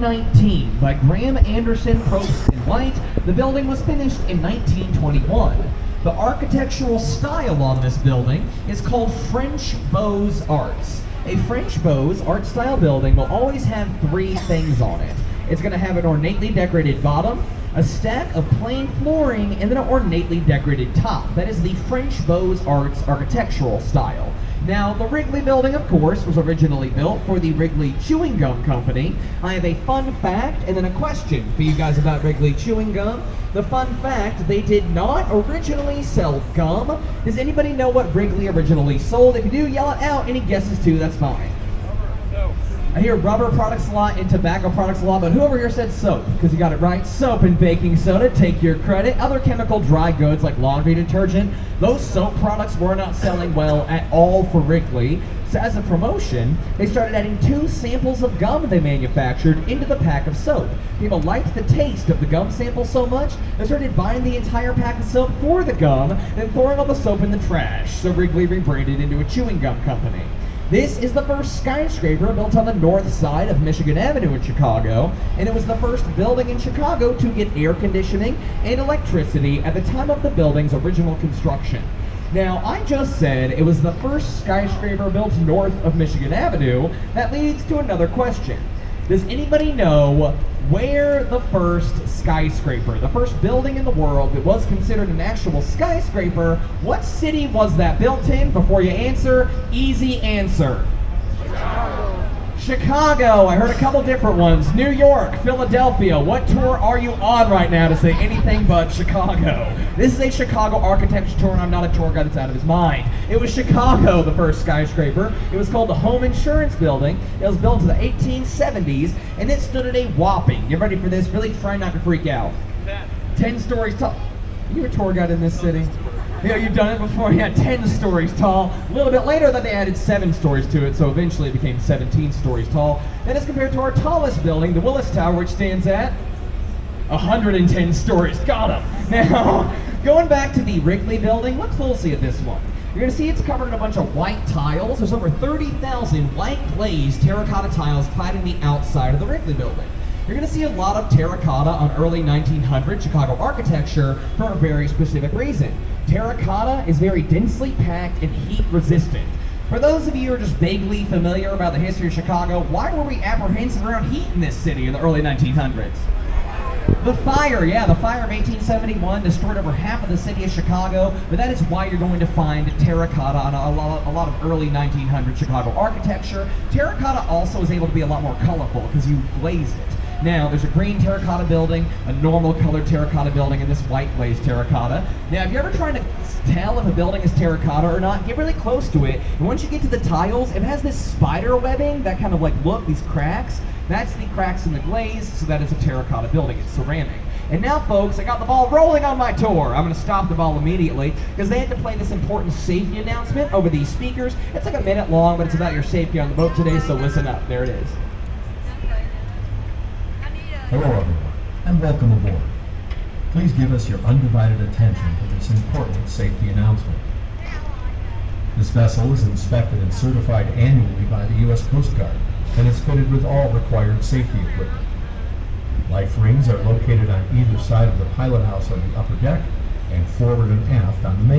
1919 by Graham Anderson, Probst and White. The building was finished in 1921. The architectural style on this building is called French Beaux Arts. A French Beaux Art style building will always have three things on it. It's going to have an ornately decorated bottom, a stack of plain flooring, and then an ornately decorated top. That is the French Beaux Arts architectural style. Now, the Wrigley building, of course, was originally built for the Wrigley Chewing Gum Company. I have a fun fact and then a question for you guys about Wrigley Chewing Gum. The fun fact, they did not originally sell gum. Does anybody know what Wrigley originally sold? If you do, yell it out. Any guesses too, that's fine. I hear rubber products a lot and tobacco products a lot, but who over here said soap? Because you got it right. Soap and baking soda, take your credit. Other chemical dry goods like laundry detergent, those soap products were not selling well at all for Wrigley. So as a promotion, they started adding 2 samples of gum they manufactured into the pack of soap. People liked the taste of the gum sample so much, they started buying the entire pack of soap for the gum and throwing all the soap in the trash. So Wrigley rebranded into a chewing gum company. This is the first skyscraper built on the north side of Michigan Avenue in Chicago, and it was the first building in Chicago to get air conditioning and electricity at the time of the building's original construction. Now, I just said it was the first skyscraper built north of Michigan Avenue. That leads to another question. Does anybody know where the first skyscraper, the first building in the world that was considered an actual skyscraper, what city was that built in? Before you answer, easy answer. Chicago. I heard a couple different ones. New York, Philadelphia. What tour are you on right now to say anything but Chicago? This is a Chicago architecture tour, and I'm not a tour guide that's out of his mind. It was Chicago, the first skyscraper. It was called the Home Insurance Building. It was built in the 1870s, and it stood at a whopping, you ready for this? Really try not to freak out. 10 stories tall. Are you a tour guide in this city? Yeah, you've done it before. Yeah, 10 stories tall. A little bit later, then they added 7 stories to it, so eventually it became 17 stories tall. That is compared to our tallest building, the Willis Tower, which stands at 110 stories. Got him. Now, going back to the Wrigley building, look closely at this one. You're going to see it's covered in a bunch of white tiles. There's over 30,000 white glazed terracotta tiles cladding the outside of the Wrigley building. You're going to see a lot of terracotta on early 1900 Chicago architecture for a very specific reason. Terracotta is very densely packed and heat resistant. For those of you who are just vaguely familiar about the history of Chicago, why were we apprehensive around heat in this city in the early 1900s? The fire, yeah, the fire of 1871 destroyed over half of the city of Chicago, but that is why you're going to find terracotta on a lot of early 1900 Chicago architecture. Terracotta also is able to be a lot more colorful because you glaze it. Now, there's a green terracotta building, a normal colored terracotta building, and this white glazed terracotta. Now, if you're ever trying to tell if a building is terracotta or not, get really close to it. And once you get to the tiles, it has this spider webbing, that kind of like look, these cracks. That's the cracks in the glaze, so that is a terracotta building. It's ceramic. And now, folks, I got the ball rolling on my tour. I'm going to stop the ball immediately because they had to play this important safety announcement over these speakers. It's like a minute long, but it's about your safety on the boat today, so listen up. There it is. Hello everyone, and welcome aboard. Please give us your undivided attention to this important safety announcement. This vessel is inspected and certified annually by the U.S. Coast Guard and is fitted with all required safety equipment. Life rings are located on either side of the pilot house on the upper deck and forward and aft on the main